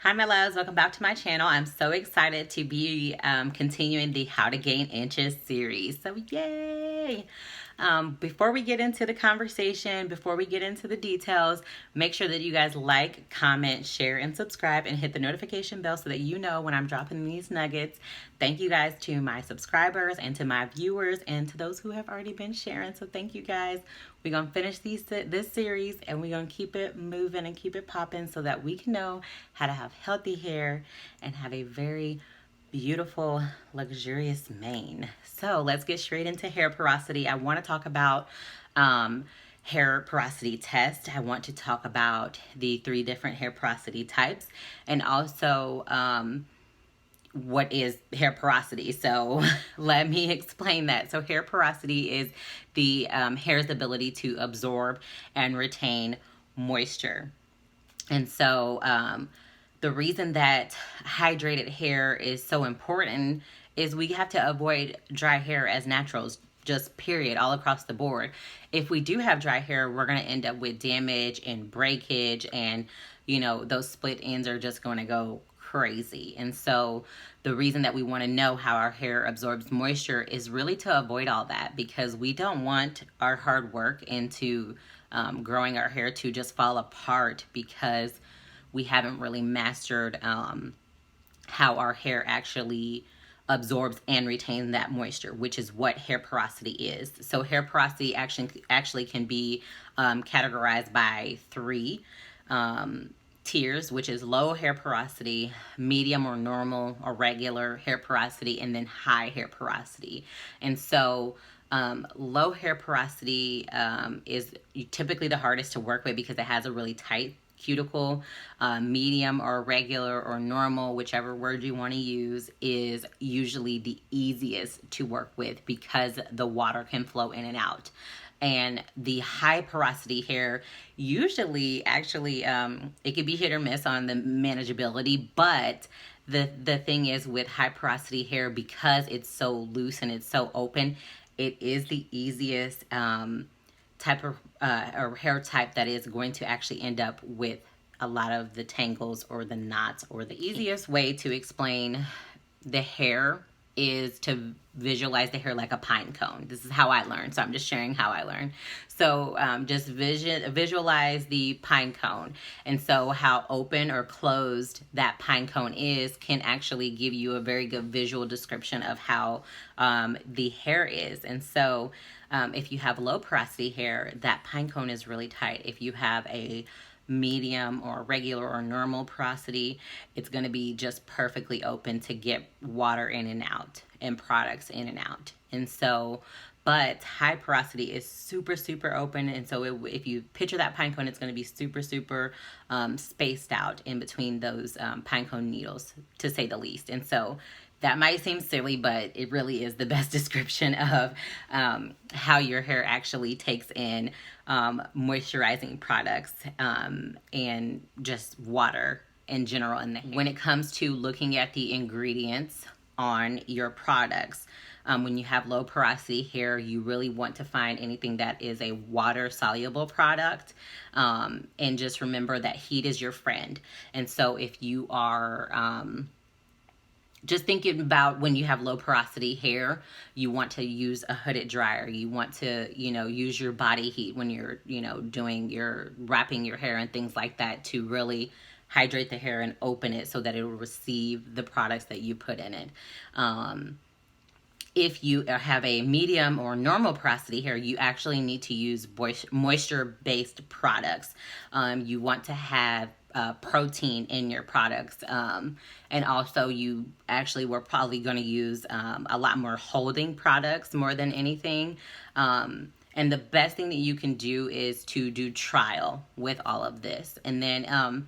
Hi my loves, welcome back to my channel. I'm so excited to be continuing the How to Gain Inches series. So yay! Before we get into the conversation, before we get into the details, make sure that you guys like, comment, share, and subscribe, and hit the notification bell so that you know when I'm dropping these nuggets. Thank you guys to my subscribers and to my viewers and to those who have already been sharing. So thank you guys. We're going to finish this series and we're going to keep it moving and keep it popping so that we can know how to have healthy hair and have a very beautiful, luxurious mane. So let's get straight into hair porosity. I want to talk about hair porosity test. I want to talk about the 3 different hair porosity types and also what is hair porosity. So let me explain that. So hair porosity is the hair's ability to absorb and retain moisture. And so the reason that hydrated hair is so important is we have to avoid dry hair as naturals, just period, all across the board. If we do have dry hair, we're going to end up with damage and breakage, and you know, those split ends are just going to go crazy. And so the reason that we want to know how our hair absorbs moisture is really to avoid all that, because we don't want our hard work into growing our hair to just fall apart because we haven't really mastered how our hair actually absorbs and retains that moisture, which is what hair porosity is. So hair porosity actually can be categorized by 3 tiers, which is low hair porosity, medium or normal or regular hair porosity, and then high hair porosity. And so low hair porosity is typically the hardest to work with because it has a really tight cuticle. Medium or regular or normal, whichever word you want to use, is usually the easiest to work with because the water can flow in and out. And the high porosity hair, usually actually it could be hit or miss on the manageability, but the thing is with high porosity hair, because it's so loose and it's so open, it is the easiest type of or hair type that is going to actually end up with a lot of the tangles or the knots. Or the easiest way to explain the hair is to visualize the hair like a pine cone. This is how I learned, so I'm just sharing how I learned. So just visualize the pine cone, and so how open or closed that pine cone is can actually give you a very good visual description of how the hair is. And so if you have low porosity hair, that pine cone is really tight. If you have a medium or regular or normal porosity, it's going to be just perfectly open to get water in and out and products in and out. And so, but high porosity is super open, and so if you picture that pine cone, it's going to be super spaced out in between those pine cone needles, to say the least. And so that might seem silly, but it really is the best description of how your hair actually takes in moisturizing products and just water in general. And when it comes to looking at the ingredients on your products, when you have low porosity hair, you really want to find anything that is a water soluble product, and just remember that heat is your friend. And so if you are just thinking about when you have low porosity hair, you want to use a hooded dryer. You want to, use your body heat when you're, wrapping your hair and things like that to really hydrate the hair and open it so that it will receive the products that you put in it. If you have a medium or normal porosity hair, you actually need to use moisture-based products. You want to have protein in your products, and also you actually we're probably going to use a lot more holding products more than anything. And the best thing that you can do is to do trial with all of this. And then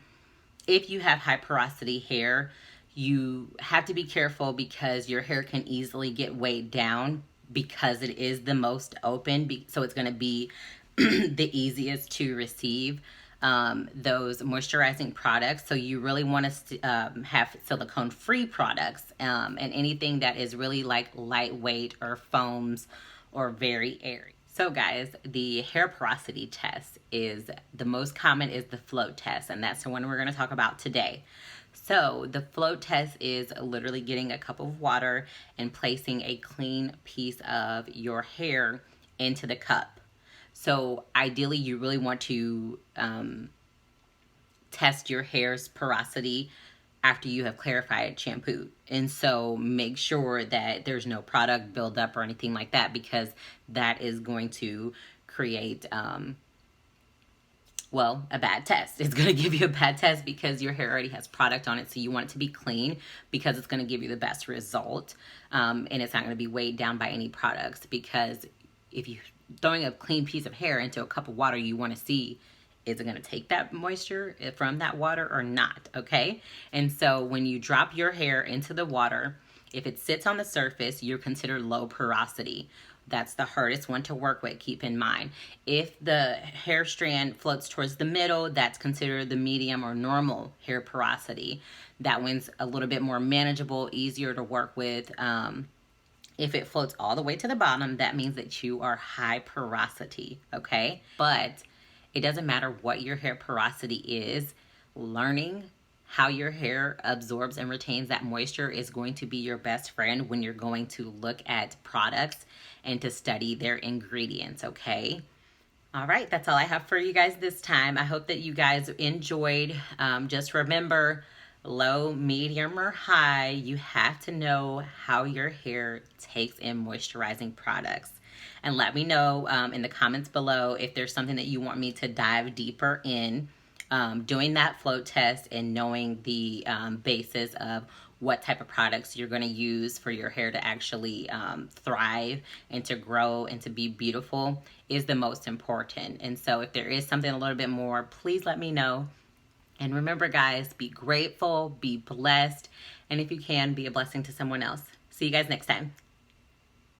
if you have high porosity hair, you have to be careful because your hair can easily get weighed down because it is the most open. So it's going to be the easiest to receive those moisturizing products. So you really want to have silicone-free products, and anything that is really like lightweight or foams or very airy. So guys, the hair porosity test is the most common is the float test, and that's the one we're going to talk about today. So the float test is literally getting a cup of water and placing a clean piece of your hair into the cup. So ideally you really want to test your hair's porosity after you have clarified shampoo. And so make sure that there's no product buildup or anything like that, because that is going to create, well, a bad test. It's going to give you a bad test because your hair already has product on it. So you want it to be clean because it's going to give you the best result. And it's not going to be weighed down by any products, because if you're throwing a clean piece of hair into a cup of water, you want to see, is it going to take that moisture from that water or not? Okay. And so when you drop your hair into the water, if it sits on the surface, you're considered low porosity. That's the hardest one to work with, keep in mind. If the hair strand floats towards the middle, that's considered the medium or normal hair porosity. That one's a little bit more manageable, easier to work with. If it floats all the way to the bottom, that means that you are high porosity, okay? But it doesn't matter what your hair porosity is. Learning how your hair absorbs and retains that moisture is going to be your best friend when you're going to look at products and to study their ingredients, okay? All right, that's all I have for you guys this time. I hope that you guys enjoyed. Just remember, low, medium, or high, you have to know how your hair takes in moisturizing products. And let me know in the comments below if there's something that you want me to dive deeper in, doing that float test and knowing the basis of what type of products you're going to use for your hair to actually thrive and to grow and to be beautiful is the most important. And so if there is something a little bit more, please let me know. And remember, guys, be grateful, be blessed, and if you can, be a blessing to someone else. See you guys next time.